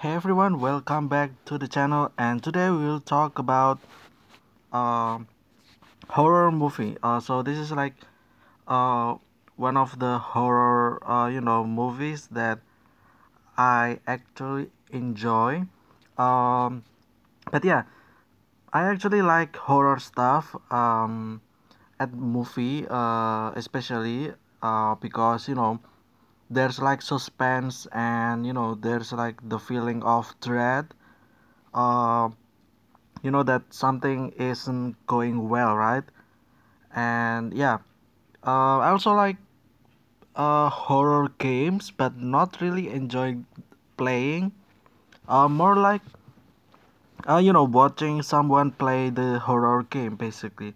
Hey everyone, welcome back to the channel, and today we will talk about um horror movie. So this is like uh one of the horror movies that I actually enjoy. Um, but yeah, I actually like horror stuff at movie especially because there's like suspense and there's like the feeling of dread. Uh, that something isn't going well, right? And yeah, I also like horror games, but not really enjoy playing. More like watching someone play the horror game, basically.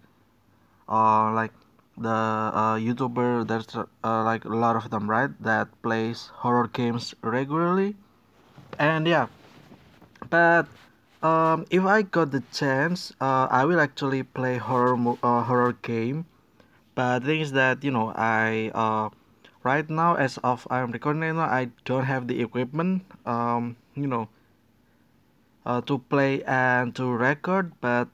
Like the YouTuber, there's like a lot of them, right? That plays horror games regularly, and yeah, but if I got the chance, I will actually play horror game. But the thing is that I right now, as of I'm recording right now, I don't have the equipment to play and to record. But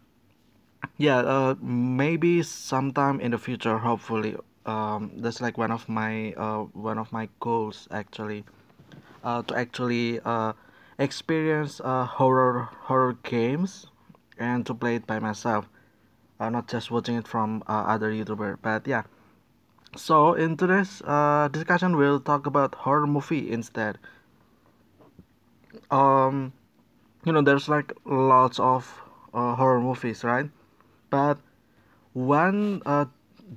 yeah, maybe sometime in the future, hopefully. That's like one of my goals actually. To actually experience horror games and to play it by myself, not just watching it from other YouTuber. But yeah, so in today's discussion, we'll talk about horror movie instead. Um, there's like lots of horror movies, right? But one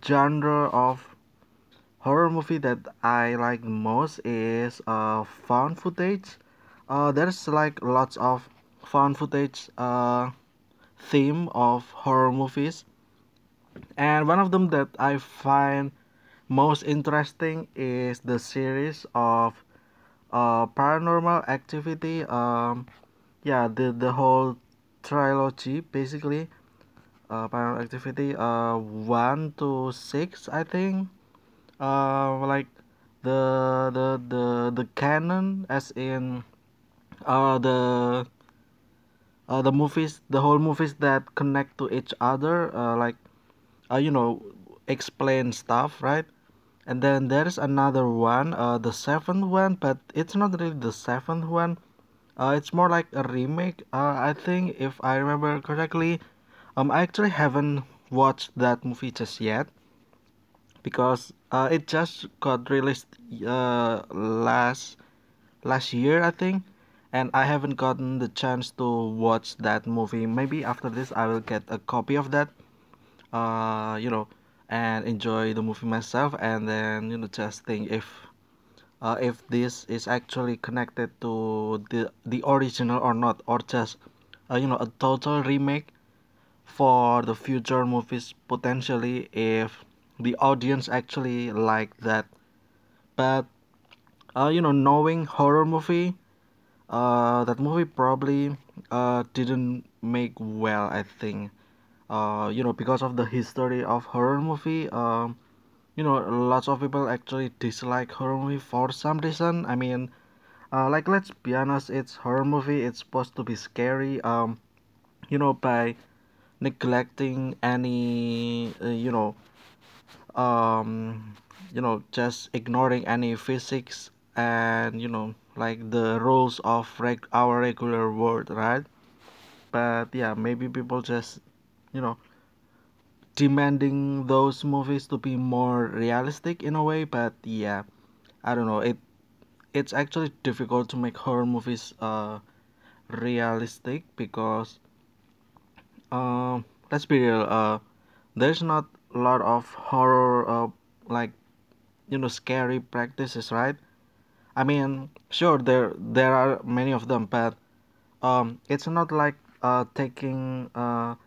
genre of horror movie that I like most is found footage. There's like lots of found footage theme of horror movies, and one of them that I find most interesting is the series of Paranormal Activity. Yeah, the whole trilogy basically. Paranormal Activity 1 to 6, I think. Like the canon, as in the the movies, the whole movies that connect to each other, like uh, you know explain stuff, right? And then there's another one, the seventh one, but it's not really the seventh one. It's more like a remake. I think if I remember correctly, I actually haven't watched that movie just yet because it just got released last year, I think, and I haven't gotten the chance to watch that movie. Maybe after this, I will get a copy of that, uh, you know, and enjoy the movie myself, and then just think if this is actually connected to the original or not, or just a total remake for the future movies potentially if the audience actually like that. But knowing horror movie, that movie probably didn't make well, I think. Because of the history of horror movie, lots of people actually dislike horror movie for some reason. I mean, like let's be honest, it's horror movie. It's supposed to be scary. By neglecting any, just ignoring any physics and like the rules of our regular world, right? But yeah, maybe people just you know demanding those movies to be more realistic in a way. But yeah, I don't know, it's actually difficult to make horror movies realistic because let's be real, there's not a lot of horror like scary practices, right? I mean, sure, there are many of them, but it's not like taking the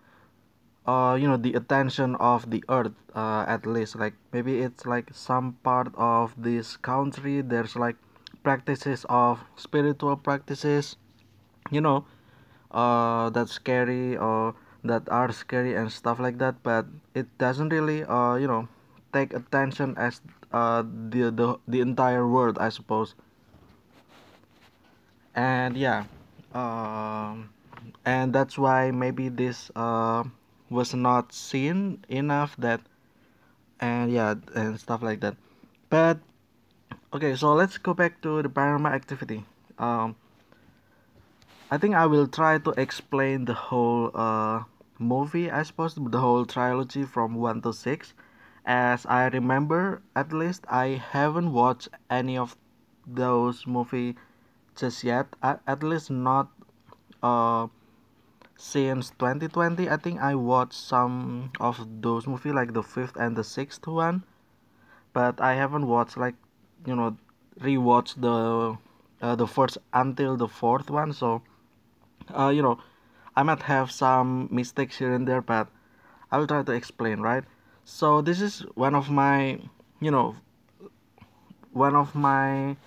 attention of the earth, at least. Like maybe it's like some part of this country there's like practices of spiritual practices, you know, that's scary or that are scary and stuff like that, but it doesn't really take attention as the entire world, I suppose. And yeah, Um, and that's why maybe this was not seen enough that and yeah and stuff like that. But okay, so let's go back to the paranormal activity. Um, I think I will try to explain the whole movie, I suppose, the whole trilogy from 1 to 6. As I remember, at least, I haven't watched any of those movie just yet. At least not uh, since 2020. I think I watched some of those movie, like the fifth and the sixth one, but I haven't watched like, you know, rewatched the first until the fourth one. So you know, I might have some mistakes here and there, but I will try to explain, right? So this is you know, one of my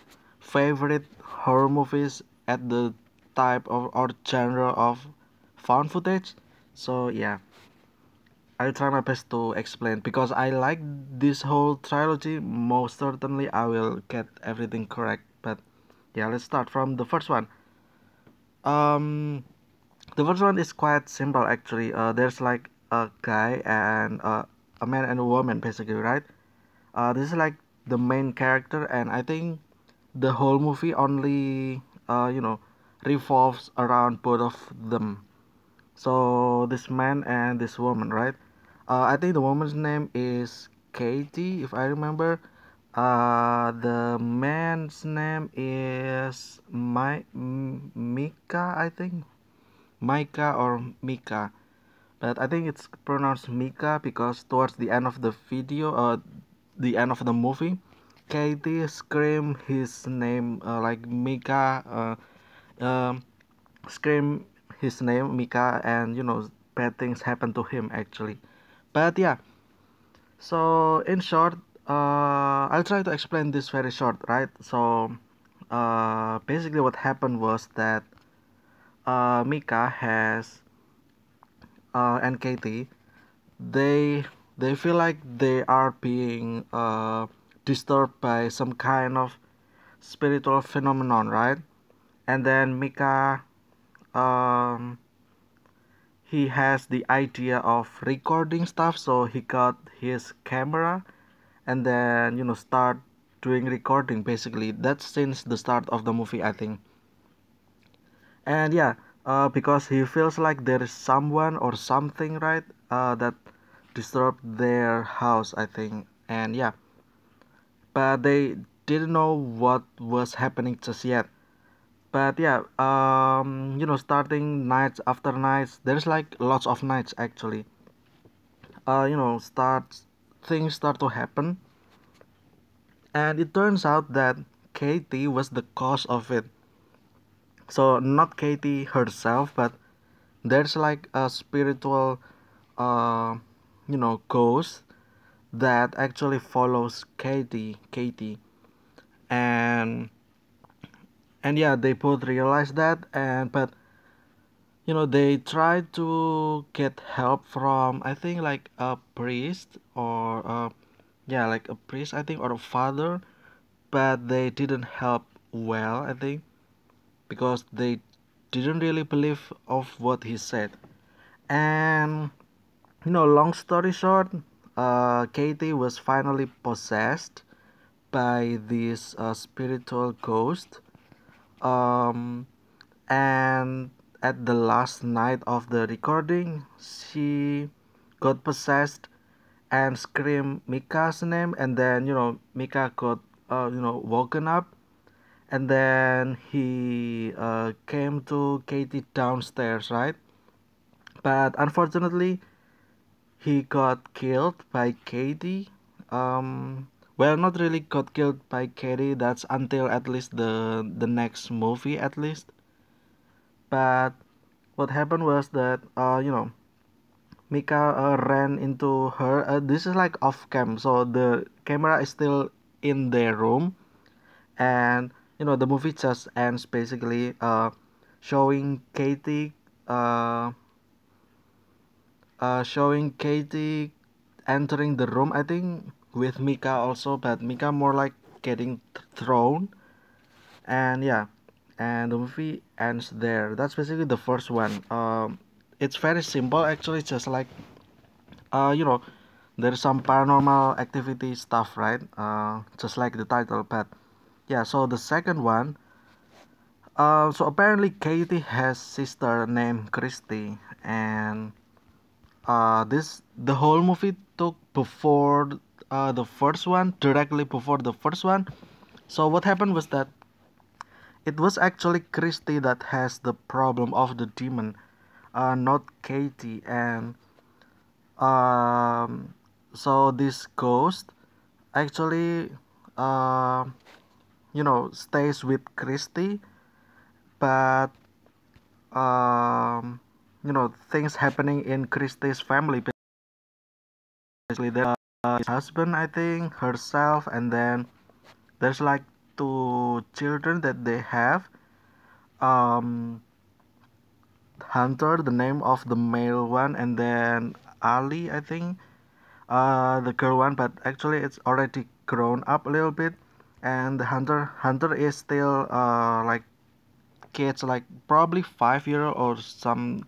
favorite horror movies at the type of or genre of found footage. So yeah, I'll try my best to explain because I like this whole trilogy. Most certainly, I will get everything correct. But yeah, let's start from the first one. Um, The first one is quite simple actually. There's like a guy and a man and a woman basically, right? This is like the main character, and I think the whole movie only revolves around both of them. So this man and this woman, right? I think the woman's name is Katie, if I remember. The man's name is Mika, I think. Micah or Mika, but I think it's pronounced Mika because towards the end of the video, the end of the movie, Katie scream his name like Mika, scream his name Mika, and bad things happen to him actually. But yeah, so in short, I'll try to explain this very short, right? So, basically, what happened was that Mika has and Katie they they feel like they are being disturbed by some kind of spiritual phenomenon, right? And then Mika, um, he has the idea of recording stuff, so he got his camera and then start doing recording. Basically, that's since the start of the movie, I think. And yeah, because he feels like there is someone or something, right, that disturbed their house, I think. And yeah, but they didn't know what was happening just yet. But yeah, starting nights after nights, there's like lots of nights actually. Starts things start to happen, and it turns out that Katie was the cause of it. So not Katie herself, but there's like a spiritual uh ghost that actually follows Katie, and yeah, they both realize that, and but they try to get help from, I think, like a priest or yeah, like a priest, I think, or a father, but they didn't help well, I think, because they didn't really believe of what he said. And long story short, Katie was finally possessed by this spiritual ghost. Um, and at the last night of the recording, she got possessed and screamed Mika's name, and then Mika got woken up, and then he came to Katie downstairs, right? But unfortunately, he got killed by Katie. Well, not really got killed by Katie. That's until at least the next movie, at least. But what happened was that Mika ran into her. This is like off cam, so the camera is still in their room, and the movie just ends basically showing Katie uh, showing Katie entering the room, I think, with Mika also, but Mika more like getting thrown. And yeah, and the movie ends there. That's basically the first one. It's very simple actually, just like you know, there's some paranormal activity stuff, right? Just like the title, but yeah. So the second one, so apparently Katie has sister named Christy, and this the whole movie took before the first one, directly before the first one. So what happened was that it was actually Christy that has the problem of the demon, not Katie, and um, so this ghost actually, uh, stays with Christy, but things happening in Christy's family. Basically, there his husband, I think, herself, and then there's like two children that they have. Um, Hunter, the name of the male one, and then Ali, I think, the girl one. But actually, it's already grown up a little bit, and the Hunter is still like kids, like probably 5 year or some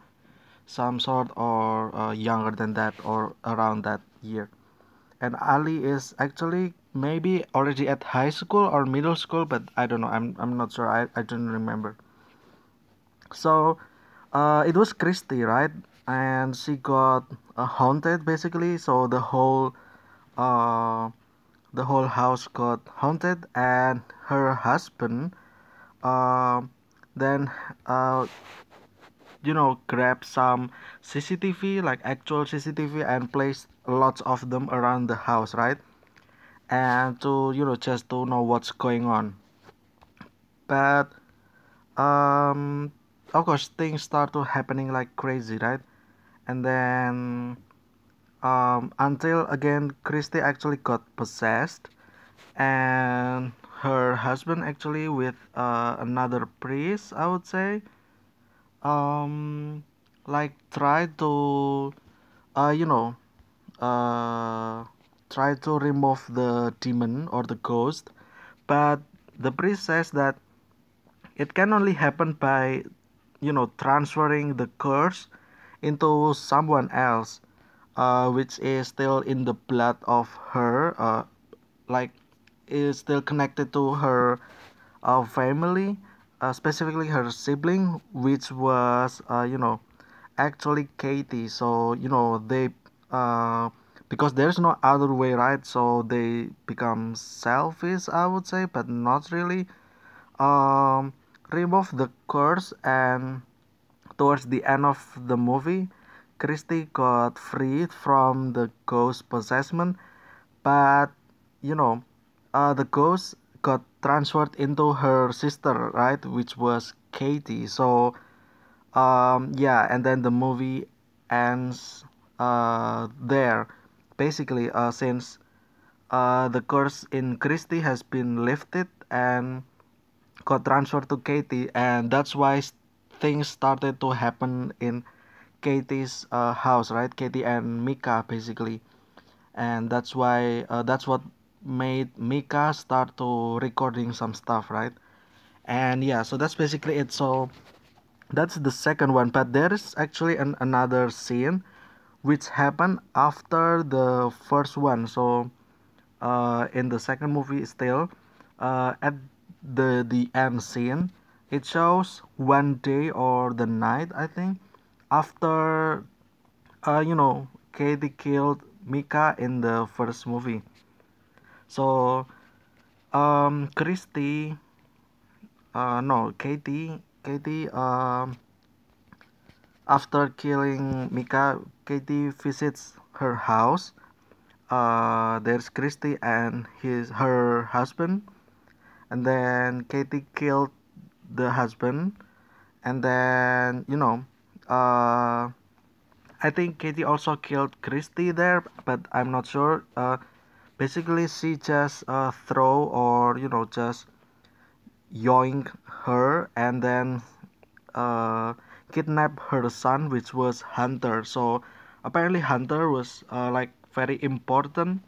sort, or younger than that, or around that year. And Ali is actually maybe already at high school or middle school, but I don't know. I'm not sure. I don't remember. So it was Christy, right? And she got haunted basically. So uh, the whole house got haunted, and her husband uh, then uh, grab some CCTV, like actual CCTV, and place lots of them around the house, right? And to just to know what's going on. But um, of course things start to happening like crazy, right? And then until again Christy actually got possessed, and her husband actually with another priest, I would say, um like try to uh you know uh try to remove the demon or the ghost, but the priest says that it can only happen by transferring the curse into someone else, which is still in the blood of her, like is still connected to her family, specifically her sibling, which was actually Katie. So they uh, because there's no other way, right? So they become selfish, I would say, but not really. Um, Remove the curse, and towards the end of the movie, Christy got freed from the ghost possession, but you know, the ghost got transferred into her sister, right, which was Katie. So yeah, and then the movie ends there. Basically, since the curse in Christie has been lifted and got transferred to Katie, and that's why things started to happen in Katie's house, right? Katie and Mika, basically, and that's what made Mika start to recording some stuff, right? And yeah, so that's basically it. So that's the second one, but there is actually another scene which happened after the first one. So in the second movie still, at the end scene, it shows one day or the night, I think, after Katie killed Mika in the first movie. So Christy, no, Katie after killing Mika, Katie visits her house. There's Christy and her husband, and then Katie killed the husband, and then I think Katie also killed Christy there, but I'm not sure. Basically, she just throw, or just yoink her, and then uh, kidnap her son, which was Hunter. So apparently Hunter was like very important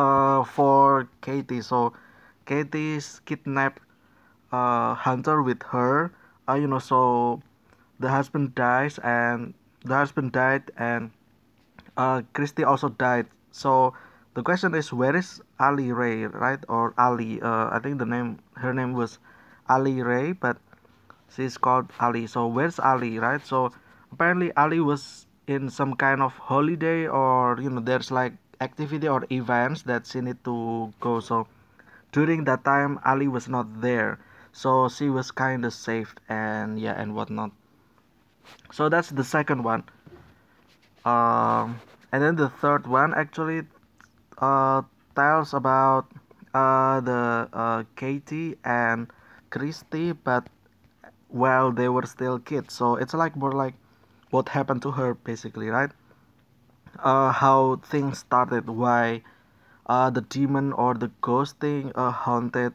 for Katie. So Katie's kidnapped Hunter with her. So the husband dies and the husband died and Christy also died. So the question is, where is Ali Ray, right? Or Ali? I think her name was Ali Ray, but she's called Ali. So where's Ali, right? So apparently Ali was in some kind of holiday, or there's like activity or events that she need to go. So during that time, Ali was not there. So she was kind of saved and yeah and whatnot. So that's the second one. And then the third one actually uh, tells about the Katie and Christy, but while they were still kids. So it's like more like what happened to her basically, right? How things started, why the demon or the ghost thing haunted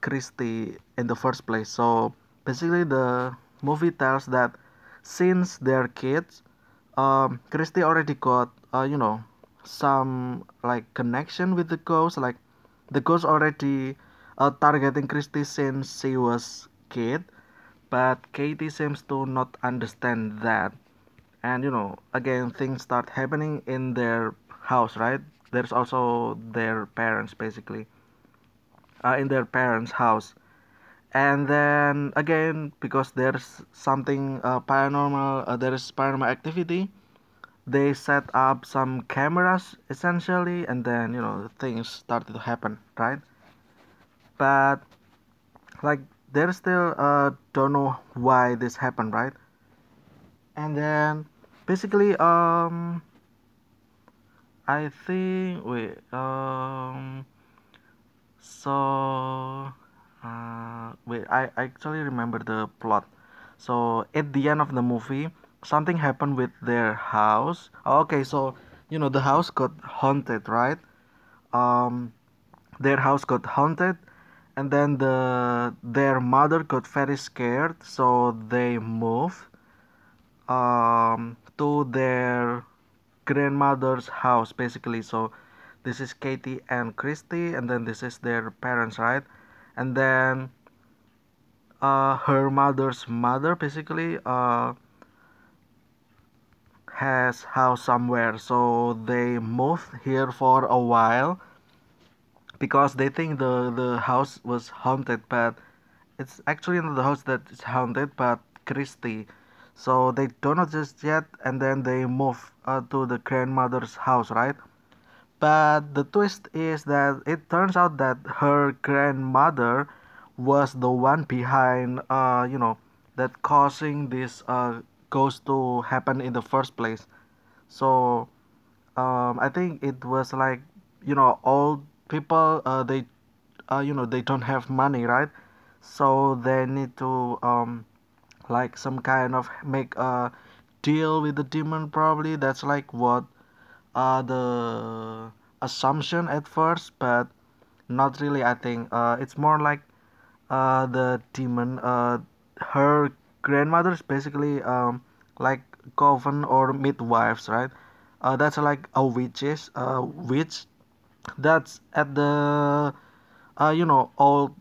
Christy in the first place. So basically, the movie tells that since they're kids, Christy already got some like connection with the ghost. Like the ghost already targeting Christy since she was kid, but Katie seems to not understand that. And again, things start happening in their house, right? There's also their parents basically in their parents' house. And then again, because there's something paranormal, there is paranormal activity. They set up some cameras essentially, and then things started to happen, right? But like they still don't know why this happened, right? And then basically, I think wait, so wait, I actually remember the plot. So at the end of the movie, something happened with their house. Okay, so the house got haunted, right? Um, their house got haunted, and then their mother got very scared, so they moved to their grandmother's house basically. So this is Katie and Christy, and then this is their parents, right? And then her mother's mother basically has house somewhere, so they moved here for a while because they think the house was haunted, but it's actually not the house that is haunted, but Christie. So they don't know just yet, and then they move to the grandmother's house, right? But the twist is that it turns out that her grandmother was the one behind, that causing this ghost to happen in the first place. So I think it was like old people. They don't have money, right? So they need to like some kind of make a deal with the demon. Probably that's like what the assumption at first, but not really. I think it's more like the demon. Her grandmother's basically like coven or midwives, right? That's like a witch that's at the old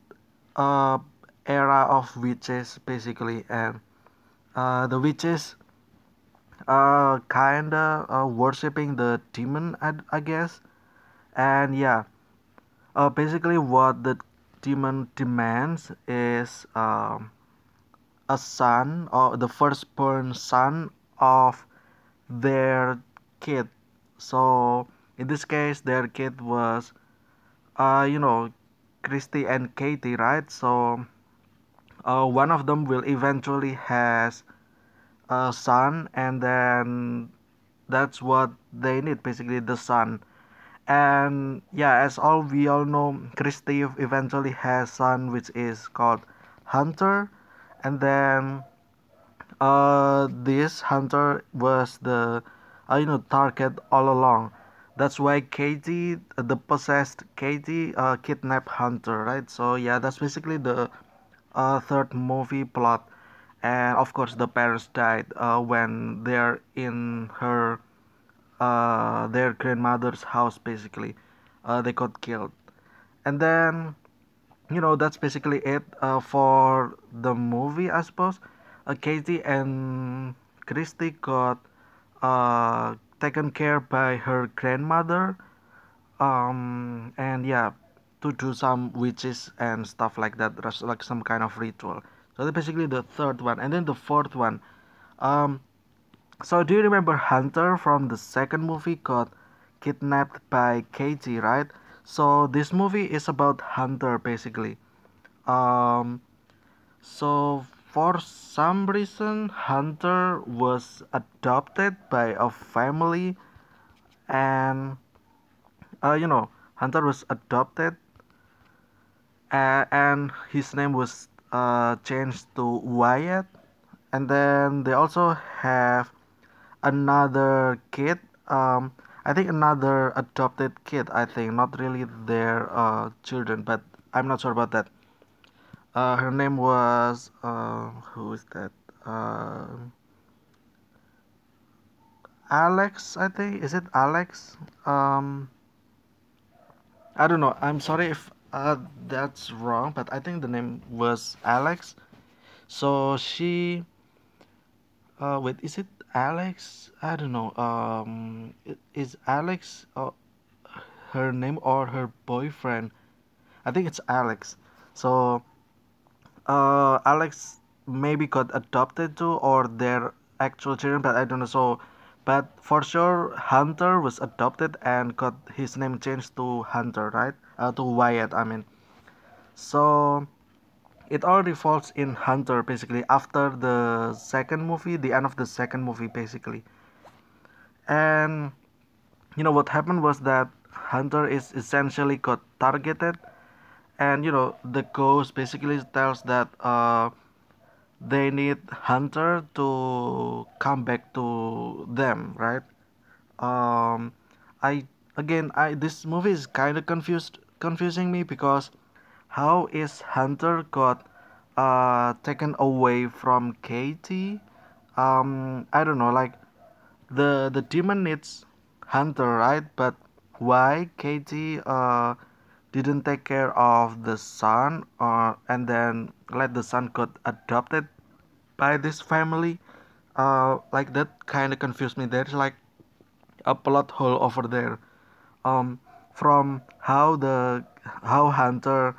uh, era of witches basically, and the witches kinda worshipping the demon, I guess. And yeah, basically what the demon demands is a son, or the firstborn son of their kid. So in this case, their kid was uh you know Christy and Katie, right? So one of them will eventually has a son, and then that's what they need basically, the son. And yeah, as all we all know, Christy eventually has son, which is called Hunter. And then this Hunter was the target all along. That's why Katie, the possessed Katie, kidnapped Hunter, right? So yeah, that's basically the third movie plot. And of course, the parents died when they're in their grandmother's house. Basically, they got killed. And then That's basically it for the movie, I suppose. Katie and Christy got taken care by her grandmother, and yeah, to do some witches and stuff like that. There's like some kind of ritual. So that's basically the third one, and then the fourth one. Um, so do you remember Hunter from the second movie got kidnapped by Katie, right? So this movie is about Hunter basically. Um, so for some reason, Hunter was adopted by a family, and Hunter was adopted, and his name was changed to Wyatt, and then they also have another kid. I think another adopted kid. I think not really their children, but I'm not sure about that. Her name was who is that? Uh, Alex, I think. Is it Alex? Um, I don't know. I'm sorry if that's wrong, but I think the name was Alex. So wait, is it Alex? I don't know. Is Alex her name or her boyfriend? I think it's Alex. So Alex maybe got adopted too, or their actual children, but I don't know. So, but for sure, Hunter was adopted and got his name changed to Hunter, right? To Wyatt, I mean. So it all revolves in Hunter basically after the second movie, the end of the second movie basically. And what happened was that Hunter is essentially got targeted, and the ghost basically tells that they need Hunter to come back to them, right? Um, I again, I this movie is kind of confusing me because how is Hunter got taken away from Katie? I don't know, like the demon needs Hunter, right? But why Katie didn't take care of the son, or and then let the son got adopted by this family? Like that kind of confused me. There's like a plot hole over there. Um, from how Hunter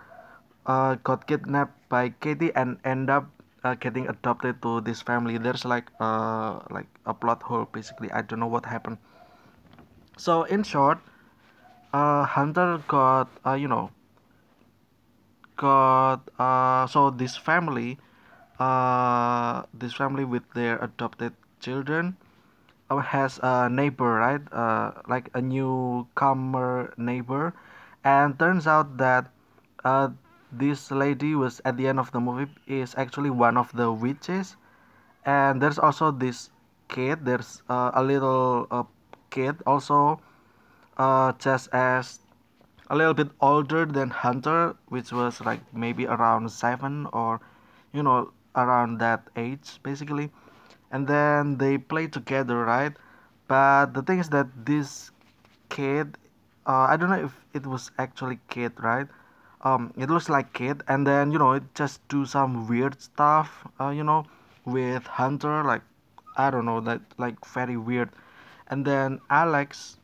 got kidnapped by Katie and end up getting adopted to this family. There's like a plot hole basically. I don't know what happened. So in short, Hunter got so this family with their adopted children has a neighbor, right? Like a newcomer neighbor, and turns out that uh, this lady was at the end of the movie is actually one of the witches, and there's also this kid. There's a little kid also, just as a little bit older than Hunter, which was like maybe around 7 or around that age basically. And then they play together, right? But the thing is that this kid, I don't know if it was actually kid, right? It looks like kid, and then it just do some weird stuff, with Hunter, like I don't know, that like very weird. And then Alex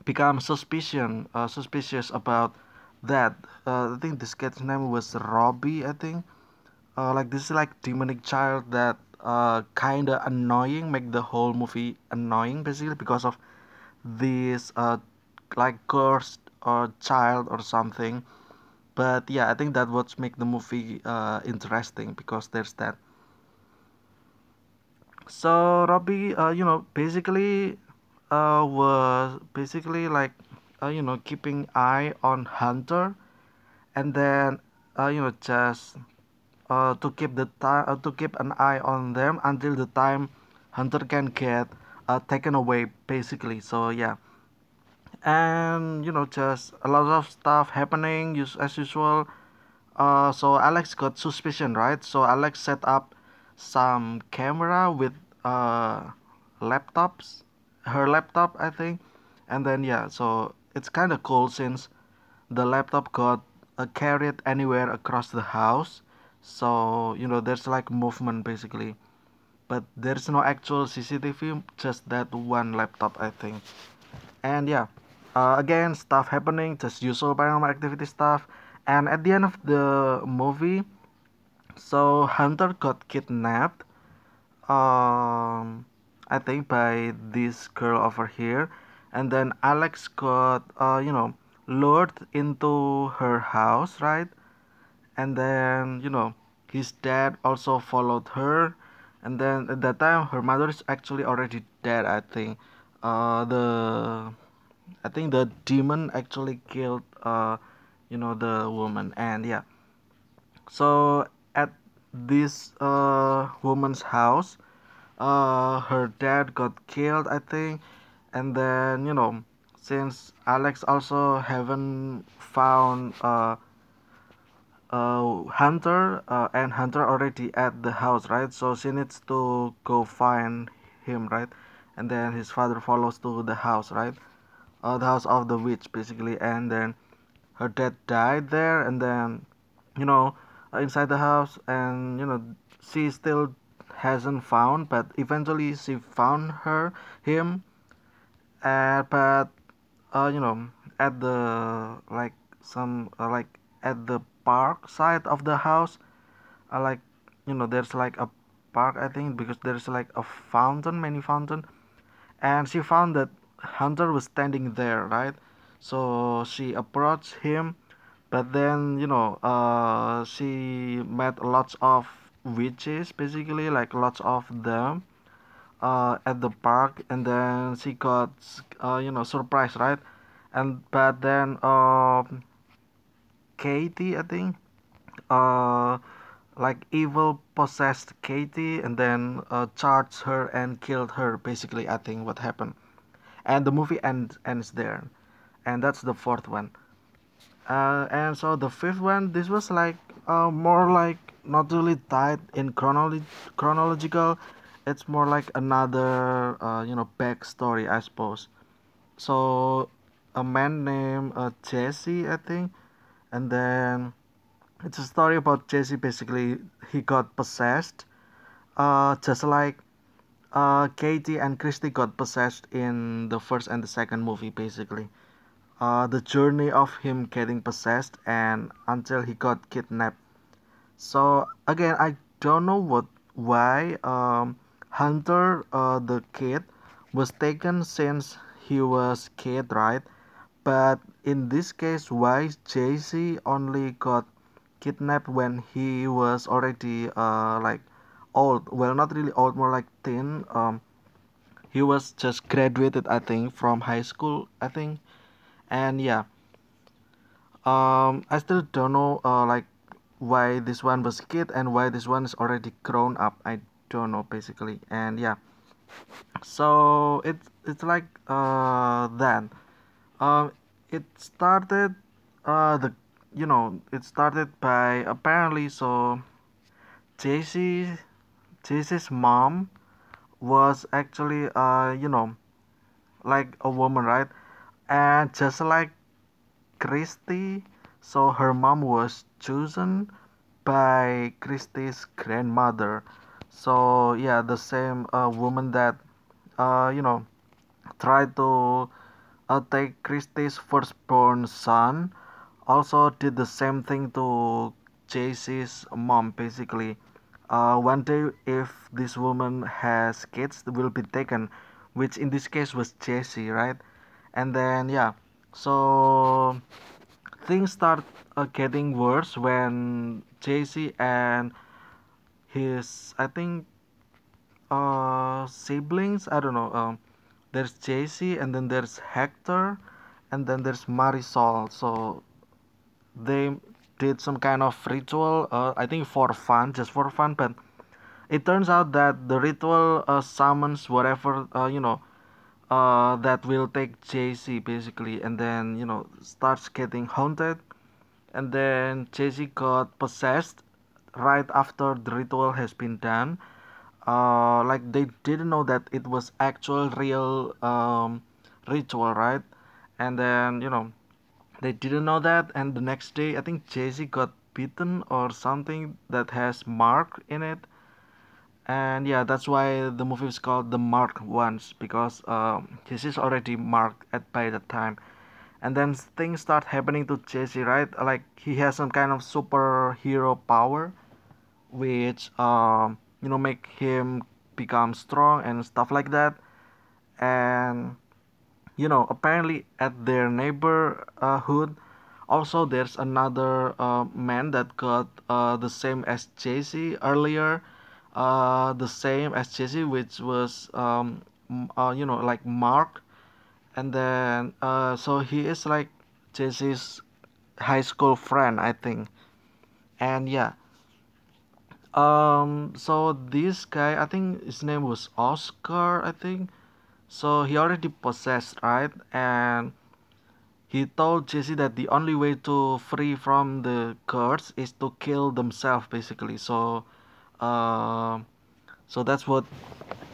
becomes suspicious about that. I think this kid's name was Robbie, I think. Like this is like demonic child that kind of annoying, make the whole movie annoying basically because of this like cursed or child or something. But yeah, I think that what make the movie interesting because there's that. So Robbie, basically was basically like keeping eye on Hunter, and then just to keep an eye on them until the time Hunter can get taken away basically. So yeah, and just a lot of stuff happening as usual. So Alex got suspicion, right? So Alex set up some camera with uh laptops, her laptop I think, and then yeah, so it's kind of cool since the laptop got carried anywhere across the house. So there's like movement basically, but there's no actual CCTV, just that one laptop, I think. And yeah, again, stuff happening, just usual paranormal activity stuff. And at the end of the movie, so Hunter got kidnapped, I think by this girl over here, and then Alex got lured into her house, right? And then his dad also followed her, and then at that time her mother is actually already dead, I think. The I think the demon actually killed the woman. And yeah, so at this woman's house, her dad got killed, I think. And then since Alex also haven't found Hunter, and Hunter already at the house, right? So she needs to go find him, right? And then his father follows to the house, right? The house of the witch, basically. And then her dad died there, and then you know inside the house, and she still hasn't found, but eventually she found him, but you know at the like some like at the park side of the house, like there's like a park, I think, because there's like a fountain, mini fountain, and she found that Hunter was standing there, right? So she approached him, but then she met lots of witches, basically, like lots of them at the park, and then she got surprised, right? And but then Katie, I think, uh like evil possessed Katie, and then charged her and killed her, basically, I think what happened. And the movie ends there. And that's the fourth one. And so the fifth one, this was like more like not really tied in chronological. It's more like another backstory, I suppose. So a man named Jesse, I think, and then it's a story about Jesse. Basically, he got possessed, just like Katie and Christy got possessed in the first and the second movie, basically. The journey of him getting possessed and until he got kidnapped. So again, I don't know why Hunter, the kid, was taken since he was kid, right? But in this case, why JC only got kidnapped when he was already like old? Well, not really old, more like teen. He was just graduated, I think, from high school, I think. And yeah, I still don't know like why this one was kid and why this one is already grown up. I don't know, basically. And yeah, so it's like that. Um, it started the it started by apparently, so JC JC's mom was actually like a woman, right? And just like Christie, so her mom was chosen by Christie's grandmother. So yeah, the same woman that you know tried to take Christie's firstborn son also did the same thing to JC's mom, basically. One day, if this woman has kids, they will be taken, which in this case was JC, right? And then yeah, so things start getting worse when JC and his, I think, siblings, I don't know, there's JC, and then there's Hector, and then there's Marisol. So they did some kind of ritual, I think for fun, just for fun, but it turns out that the ritual summons whatever that will take JC, basically, and then starts getting haunted, and then JC got possessed right after the ritual has been done. Like they didn't know that it was actual real ritual, right? And then They didn't know that, and the next day, I think Jesse got bitten or something that has mark in it, and yeah, that's why the movie is called The Marked Ones because Jesse's already marked at by that time, and then things start happening to Jesse, right? Like he has some kind of superhero power, which make him become strong and stuff like that, and apparently at their neighborhood also there's another man that got the same as Jesse earlier, the same as Jesse, which was like Mark, and then so he is like Jesse's high school friend, I think, and yeah. So this guy, I think his name was Oscar, I think. So he already possessed, right? And he told Jesse that the only way to free from the curse is to kill themselves, basically. Uh, so that's what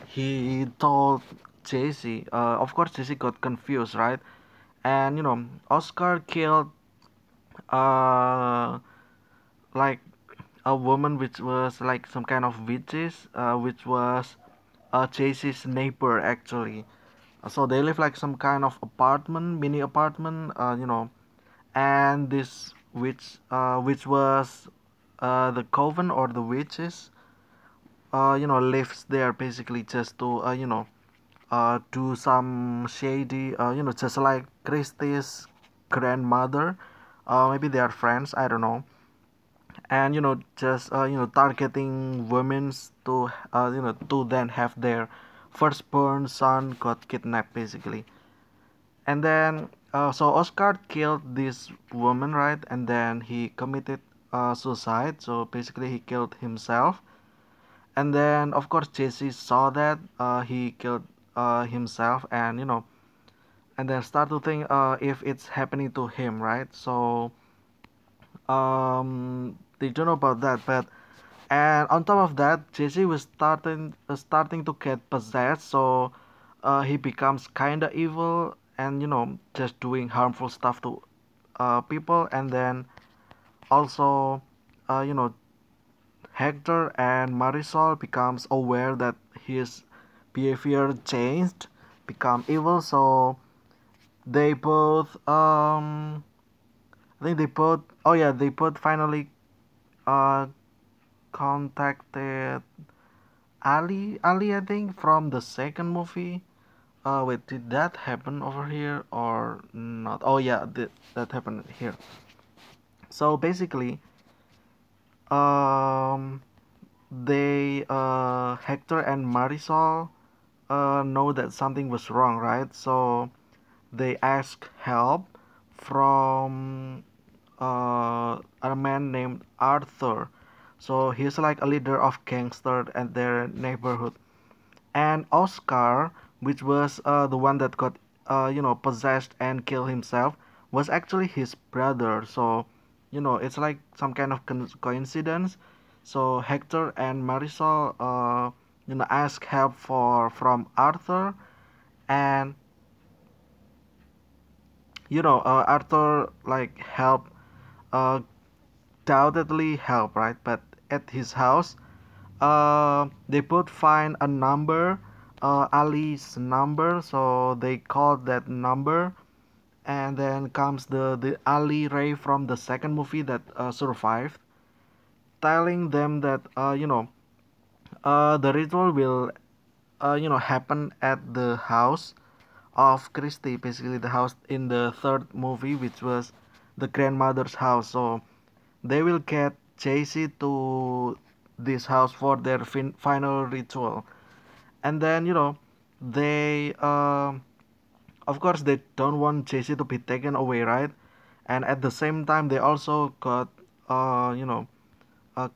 he told Jesse. Of course, Jesse got confused, right? And Oscar killed uh, like a woman which was like some kind of witches, which was Jesse's neighbor actually. So they live like some kind of apartment, mini apartment, and this which was the coven or the witches, lives there basically just to do some shady, just like Christie's grandmother. Maybe they are friends, I don't know, and just targeting women's to to then have their firstborn son got kidnapped basically, and then so Oscar killed this woman, right? And then he committed suicide, so basically he killed himself. And then of course Jesse saw that he killed himself, and and then start to think if it's happening to him, right? So they don't know about that, but and on top of that, Jesse was starting to get possessed, so he becomes kinda evil and just doing harmful stuff to people, and then also uh, you know Hector and Marisol becomes aware that his behavior changed, become evil, so they both I think they both oh yeah they both finally uh contacted Ali, I think, from the second movie. Wait, did that happen over here or not? Oh yeah, that happened here. So basically, um, they Hector and Marisol know that something was wrong, right? So they ask help from a man named Arthur. So he's like a leader of gangster at their neighborhood. And Oscar, which was the one that got possessed and killed himself, was actually his brother. So it's like some kind of coincidence. So Hector and Marisol ask help for from Arthur, and Arthur like help uh doubtedly help, right? But at his house they both find a number, Ali's number, so they called that number, and then comes the Ali Ray from the second movie that survived, telling them that the ritual will happen at the house of Christie, basically the house in the third movie, which was the grandmother's house. So they will get Jaycee to this house for their final ritual, and then they of course they don't want Jaycee to be taken away, right? And at the same time, they also got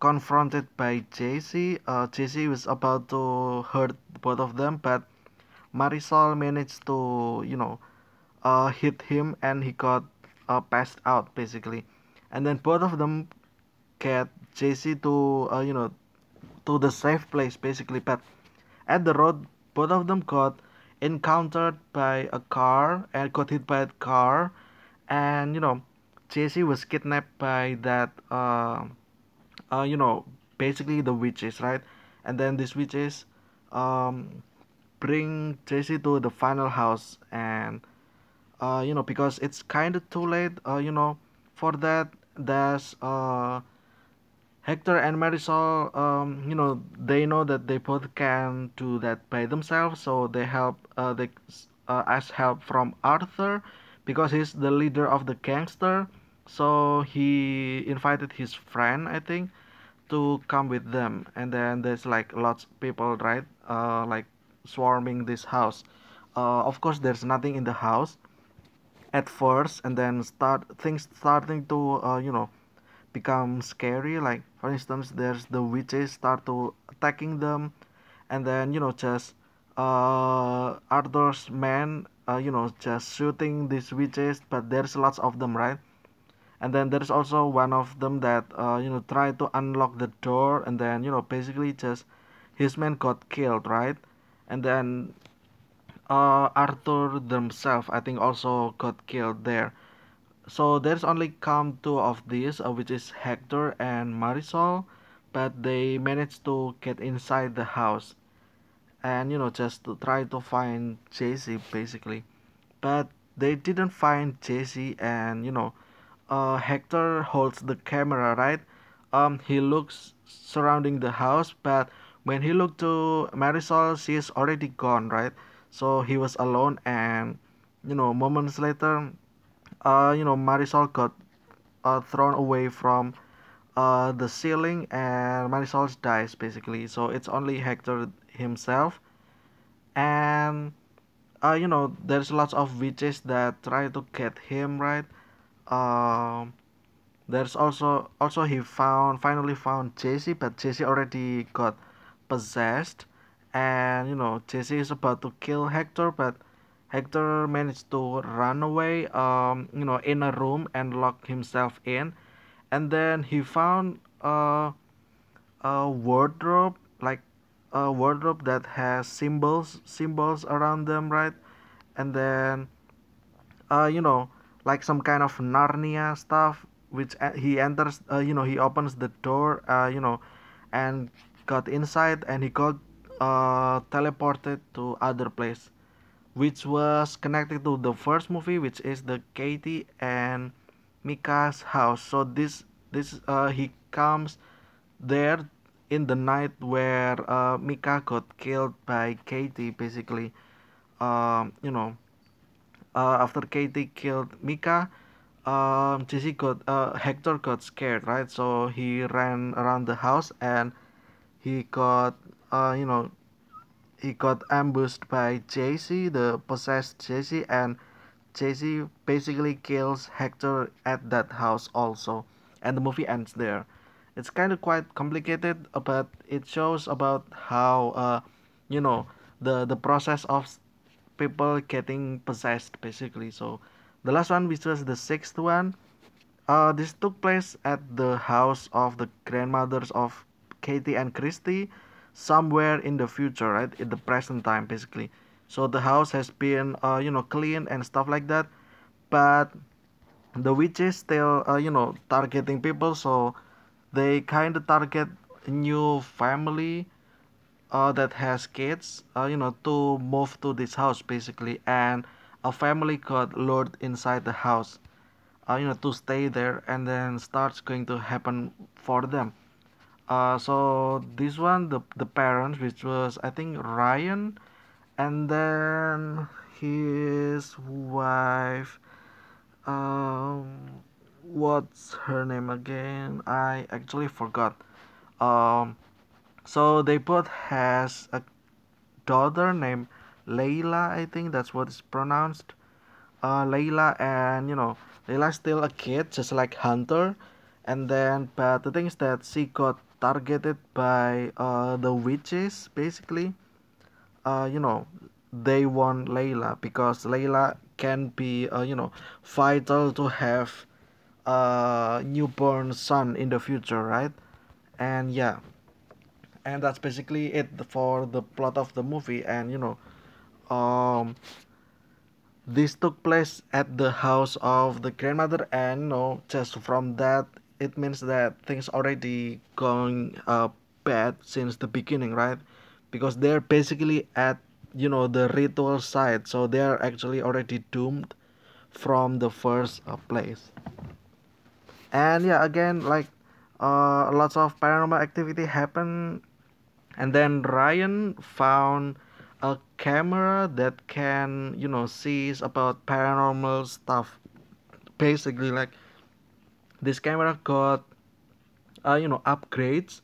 confronted by Jaycee. Jaycee was about to hurt both of them, but Marisol managed to hit him, and he got passed out basically, and then both of them get Jaycee to to the safe place basically. But at the road, both of them got encountered by a car and got hit by a car, and Jesse was kidnapped by that uh, you know basically the witches, right? And then these witches um, bring Jesse to the final house, and because it's kind of too late, for that. There's Hector and Marisol, they know that they both can do that by themselves, so they ask help from Arthur because he's the leader of the gangster. So he invited his friend, I think, to come with them, and then there's like lots of people, right? Like swarming this house. Of course, there's nothing in the house at first, and then start things starting to become scary. Like for instance, there's the witches start to attacking them, and then just Arthur's men just shooting these witches, but there's lots of them, right? And then there's also one of them that try to unlock the door, and then basically just his men got killed, right? And then Arthur themselves, I think, also got killed there. So there's only come two of these, which is Hector and Marisol, but they managed to get inside the house and just to try to find Jesse basically. But they didn't find Jesse, and Hector holds the camera, right? He looks surrounding the house, but when he looked to Marisol, she's already gone, right? So he was alone, and moments later, Marisol got thrown away from the ceiling, and Marisol dies basically. So it's only Hector himself, and there's lots of witches that try to get him, right? Um, there's also he finally found Jesse, but Jesse already got possessed, and Jesse is about to kill Hector, but Hector managed to run away, in a room and lock himself in, and then he found a wardrobe, like a wardrobe that has symbols around them, right? And then uh, you know, like some kind of Narnia stuff, which he enters, he opens the door, and got inside, and he got teleported to other place, which was connected to the first movie, which is the Katie and Mika's house. So this he comes there in the night where Mika got killed by Katie, basically. After Katie killed Mika, Jesse got Hector got scared, right? So he ran around the house, and he got uh, you know he got ambushed by Jesse, the possessed Jesse, and Jesse basically kills Hector at that house also, and the movie ends there. It's kind of quite complicated, but it shows about how you know the process of people getting possessed basically. So the last one, which was the sixth one, this took place at the house of the grandmothers of Katie and Christy, somewhere in the future, right? In the present time, basically. So the house has been, cleaned and stuff like that, but the witches still, targeting people. So they kind of target a new family that has kids, to move to this house basically, and a family got lured inside the house, to stay there, and then starts going to happen for them. So this one, the parents, which was I think Ryan, and then his wife, what's her name again? I actually forgot. Um, so they both has a daughter named Layla, I think that's what it's pronounced. Layla, and Layla's still a kid, just like Hunter. And then, but the thing is that she got targeted by the witches, basically. Uh, you know, they want Layla because Layla can be, vital to have a newborn son in the future, right? And yeah, and that's basically it for the plot of the movie. And um this took place at the house of the grandmother, and just from that, it means that things already going bad since the beginning, right? Because they're basically at the ritual side, so they're actually already doomed from the first place. And yeah, again, like lots of paranormal activity happen, and then Ryan found a camera that can sees about paranormal stuff. Basically, like, this camera got upgrades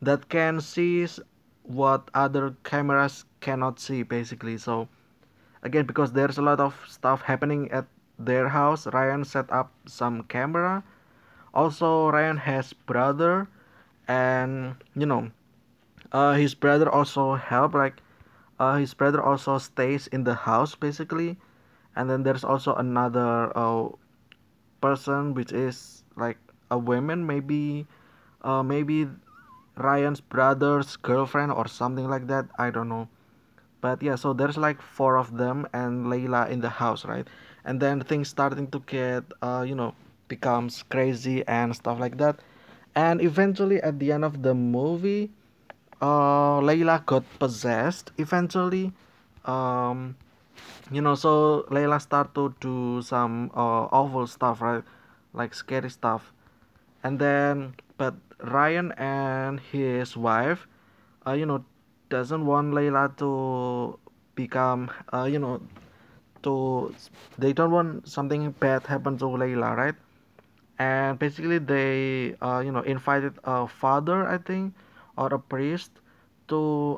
that can see what other cameras cannot see, basically. So again, because there's a lot of stuff happening at their house, Ryan set up some camera. Also, Ryan has brother, and his brother also help, like, his brother also stays in the house, basically. And then there's also another person, which is like a woman, maybe Ryan's brother's girlfriend or something like that, I don't know. But yeah, so there's like four of them and Layla in the house, right? And then things starting to get becomes crazy and stuff like that. And eventually at the end of the movie, Layla got possessed eventually. um so Layla start to do some awful stuff, right? Like scary stuff. And then, but Ryan and his wife, you know, doesn't want Layla to become, to, they don't want something bad happen to Layla, right? And basically they, invited a father, I think, or a priest to,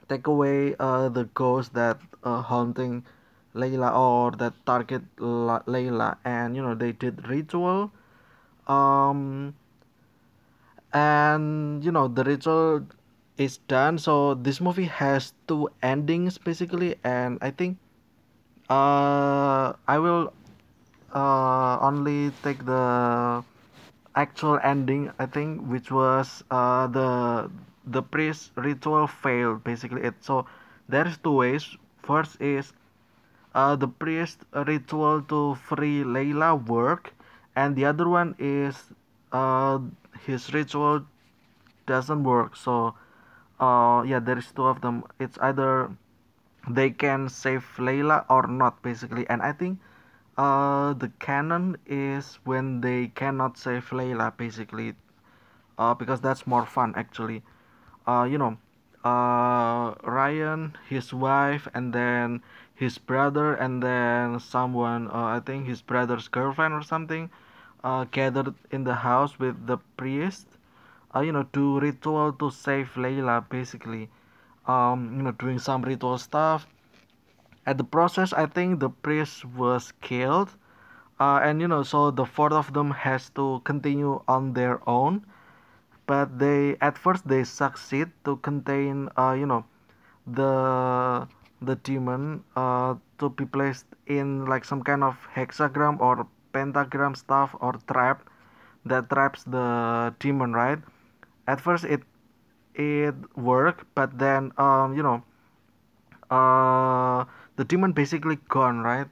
take away the ghost that haunting Layla, or that target Layla. And they did ritual. um and the ritual is done. So this movie has two endings, basically, and I think I will only take the actual ending, I think, which was the priest ritual failed, basically. It so there's two ways. First is the priest ritual to free Layla work, and the other one is uh, his ritual doesn't work. So yeah, there is two of them. It's either they can save Layla or not, basically. And I think the canon is when they cannot save Layla, basically, because that's more fun, actually. uh, you know, Ryan, his wife, and then his brother, and then someone, I think his brother's girlfriend or something, gathered in the house with the priest, do ritual to save Layla, basically. Doing some ritual stuff. At the process, I think the priest was killed, and so the four of them has to continue on their own. But they, at first, they succeed to contain the demon, to be placed in like some kind of hexagram or pentagram stuff or trap that traps the demon, right? At first it worked, but then uh the demon basically gone, right?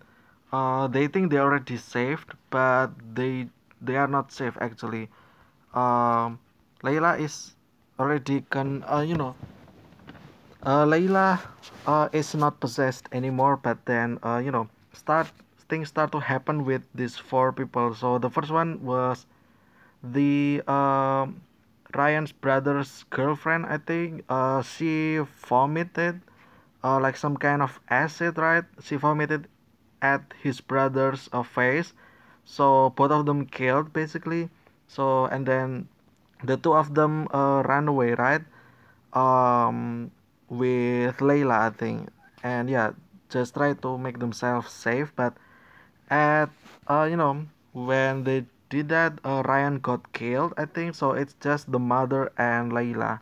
They think they already saved, but they are not safe, actually. Layla is already Layla is not possessed anymore, but then start things start to happen with these four people. So the first one was the Ryan's brother's girlfriend, I think. She vomited like some kind of acid, right? She vomited at his brother's face, so both of them killed, basically. So, and then the two of them ran away, right? um with Layla, I think. And yeah, just try to make themselves safe. But at when they did that, Ryan got killed, I think. So it's just the mother and Layla,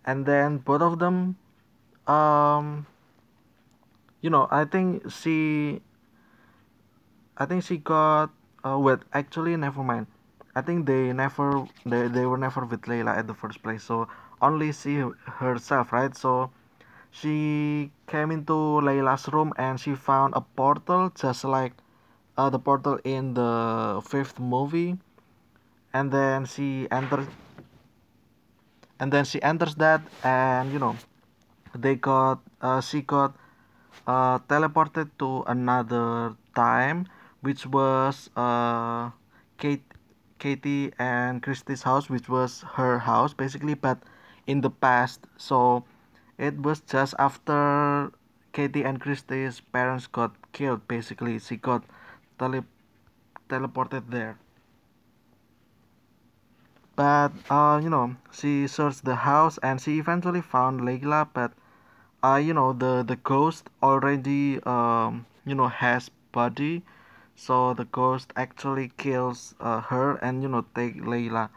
and then both of them, um I think she got, wait, actually, never mind. I think they were never with Layla at the first place. So only she herself, right? So she came into Layla's room and she found a portal just like the portal in the fifth movie, and then she enters that, and they got she got teleported to another time, which was Kate, Katie and Christie's house, which was her house basically, but in the past. So it was just after Katie and Christie's parents got killed. Basically, she got tele- teleported there. But she searched the house and she eventually found Layla. But the ghost already has body, so the ghost actually kills her and take Layla.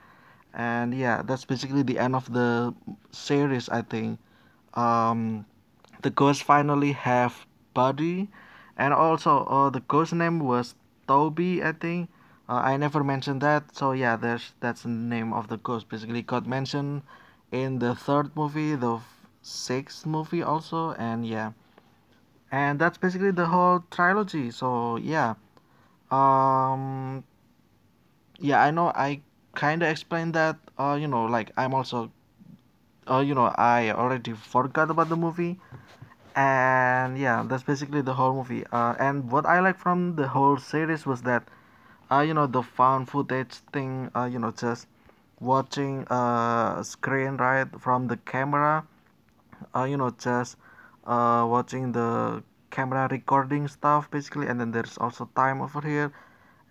And yeah, that's basically the end of the series, I think. um the ghost finally have body, and also the ghost name was Toby, I think. I never mentioned that, so yeah, that's the name of the ghost. Basically got mentioned in the third movie, the sixth movie also, and yeah, and that's basically the whole trilogy. So yeah, um, yeah, I know I kind of explained that. Like I'm also, I already forgot about the movie, and yeah, that's basically the whole movie. And what I like from the whole series was that the found footage thing, just watching screen right from the camera, just watching the camera recording stuff basically, and then there's also time over here,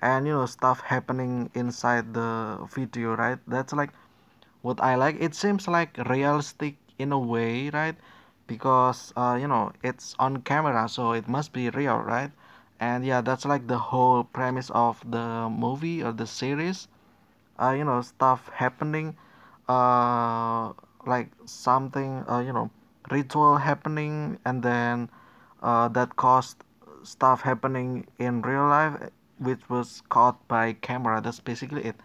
and stuff happening inside the video, right? That's like what I like. It seems like realistic in a way, right? Because it's on camera, so it must be real, right? And yeah, that's like the whole premise of the movie or the series. Stuff happening, uh, like something, ritual happening, and then that caused stuff happening in real life, which was caught by camera. That's basically it.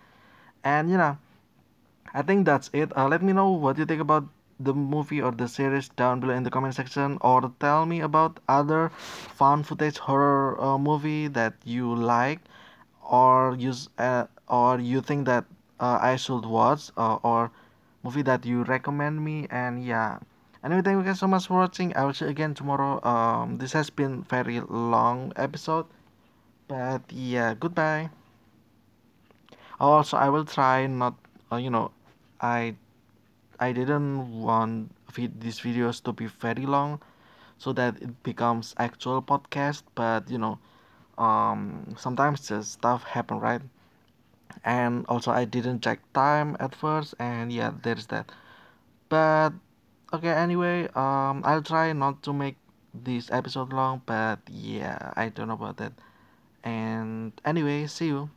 And I think that's it. Let me know what you think about the movie or the series down below in the comment section, or tell me about other found footage horror movie that you like, or you think that I should watch, or movie that you recommend me. And yeah. Anyway, thank you guys so much for watching. I will see you again tomorrow. This has been very long episode, but yeah, goodbye. Also, I will try not, I I didn't want these videos to be very long so that it becomes actual podcast, but sometimes just stuff happen, right? And also I didn't check time at first, and yeah, there's that. But okay, anyway, I'll try not to make this episode long, but yeah, I don't know about that. And anyway, see you.